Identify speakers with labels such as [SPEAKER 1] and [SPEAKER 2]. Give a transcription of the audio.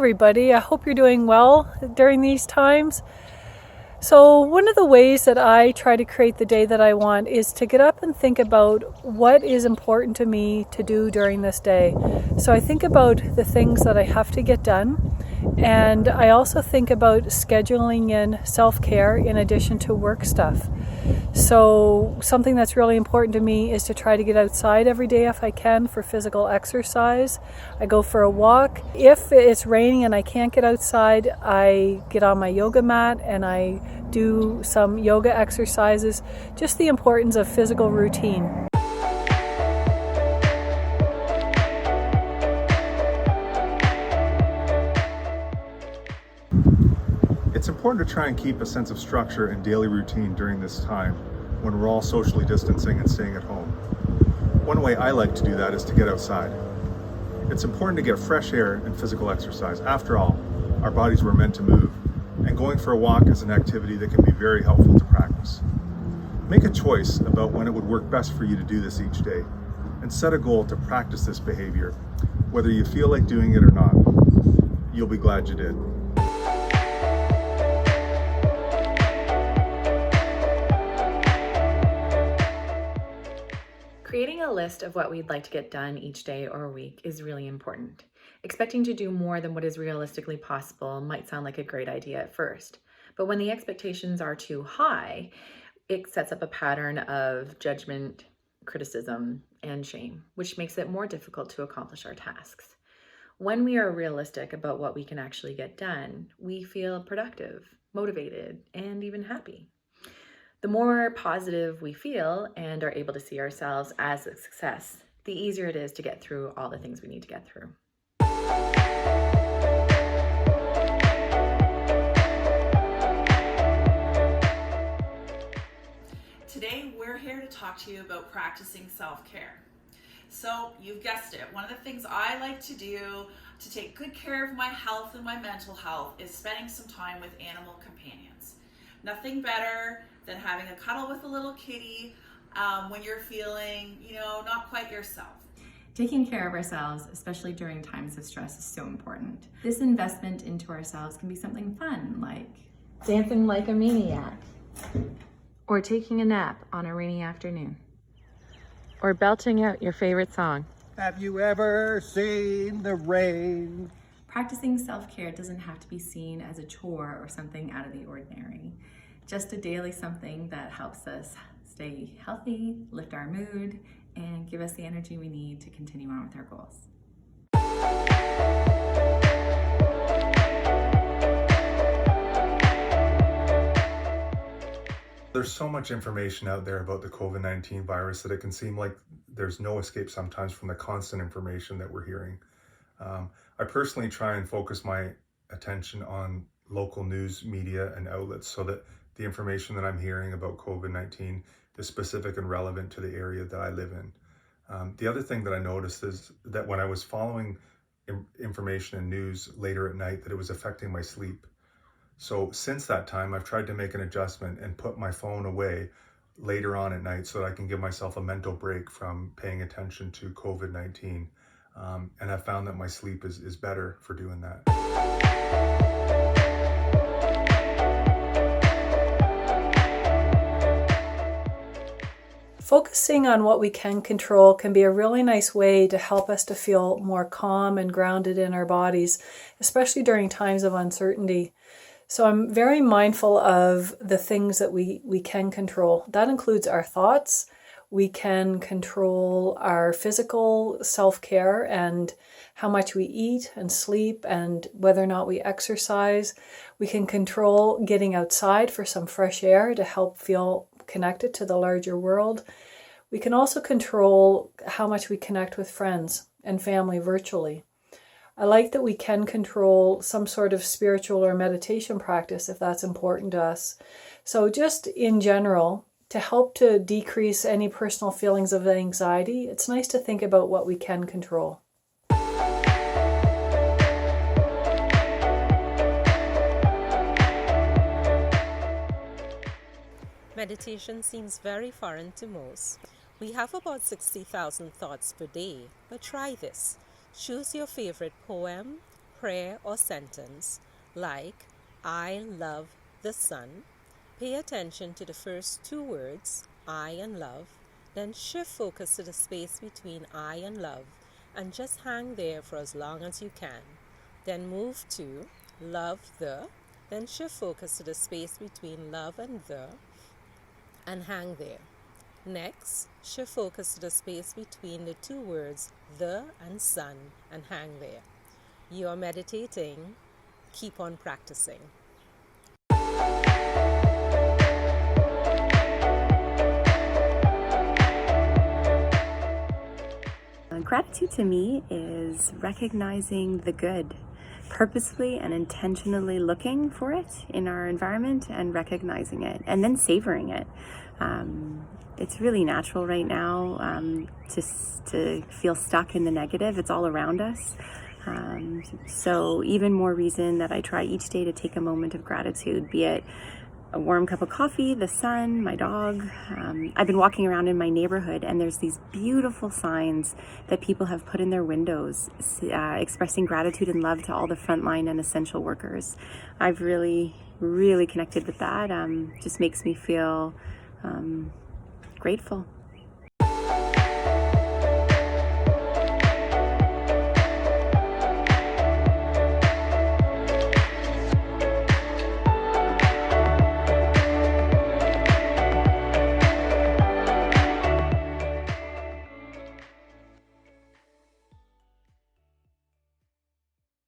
[SPEAKER 1] everybody. I hope you're doing well during these times. So one of the ways that I try to create the day that I want is to get up and think about what is important to me to do during this day. So I think about the things that I have to get done, and I also think about scheduling in self-care in addition to work stuff. So something that's really important to me is to try to get outside every day if I can for physical exercise. I go for a walk. If it's raining and I can't get outside, I get on my yoga mat and I do some yoga exercises. Just the importance of physical routine.
[SPEAKER 2] It's important to try and keep a sense of structure and daily routine during this time when we're all socially distancing and staying at home. One way I like to do that is to get outside. It's important to get fresh air and physical exercise. After all, our bodies were meant to move, and going for a walk is an activity that can be very helpful to practice. Make a choice about when it would work best for you to do this each day, and set a goal to practice this behavior, whether you feel like doing it or not. You'll be glad you did.
[SPEAKER 3] Creating a list of what we'd like to get done each day or week is really important. Expecting to do more than what is realistically possible might sound like a great idea at first, but when the expectations are too high, it sets up a pattern of judgment, criticism, and shame, which makes it more difficult to accomplish our tasks. When we are realistic about what we can actually get done, we feel productive, motivated, and even happy. The more positive we feel and are able to see ourselves as a success, the easier it is to get through all the things we need to get through.
[SPEAKER 4] Today, we're here to talk to you about practicing self-care. So, you've guessed it, one of the things I like to do to take good care of my health and my mental health is spending some time with animal companions. Nothing better than having a cuddle with a little kitty when you're feeling, not quite yourself.
[SPEAKER 3] Taking care of ourselves, especially during times of stress, is so important. This investment into ourselves can be something fun, like dancing like a maniac, or taking a nap on a rainy afternoon, or belching out your favorite song.
[SPEAKER 5] Have you ever seen the rain?
[SPEAKER 3] Practicing self-care doesn't have to be seen as a chore or something out of the ordinary. Just a daily something that helps us stay healthy, lift our mood, and give us the energy we need to continue on with our goals.
[SPEAKER 2] There's so much information out there about the COVID-19 virus that it can seem like there's no escape sometimes from the constant information that we're hearing. I personally try and focus my attention on local news media and outlets so that the information that I'm hearing about COVID-19 is specific and relevant to the area that I live in. The other thing that I noticed is that when I was following information and news later at night, that it was affecting my sleep. So since that time, I've tried to make an adjustment and put my phone away later on at night so that I can give myself a mental break from paying attention to COVID-19. And I've found that my sleep is better for doing that.
[SPEAKER 1] Focusing on what we can control can be a really nice way to help us to feel more calm and grounded in our bodies, especially during times of uncertainty. So I'm very mindful of the things that we can control. That includes our thoughts. We can control our physical self-care and how much we eat and sleep and whether or not we exercise. We can control getting outside for some fresh air to help feel connected to the larger world. We can also control how much we connect with friends and family virtually. I like that we can control some sort of spiritual or meditation practice if that's important to us. So just in general, to help to decrease any personal feelings of anxiety, it's nice to think about what we can control.
[SPEAKER 6] Meditation seems very foreign to most. We have about 60,000 thoughts per day, but try this. Choose your favorite poem, prayer or sentence like, I love the sun, pay attention to the first two words, I and love, then shift focus to the space between I and love, and just hang there for as long as you can. Then move to love the, then shift focus to the space between love and the, and hang there. Next, shift focus to the space between the two words the and sun, and hang there. You are meditating. Keep on practicing.
[SPEAKER 7] Gratitude to me is recognizing the good, purposefully and intentionally looking for it in our environment and recognizing it and then savoring it. It's really natural right now to feel stuck in the negative. It's all around us. So even more reason that I try each day to take a moment of gratitude, be it a warm cup of coffee, the sun, my dog. I've been walking around in my neighborhood and there's these beautiful signs that people have put in their windows expressing gratitude and love to all the frontline and essential workers. I've really connected with that. Just makes me feel grateful.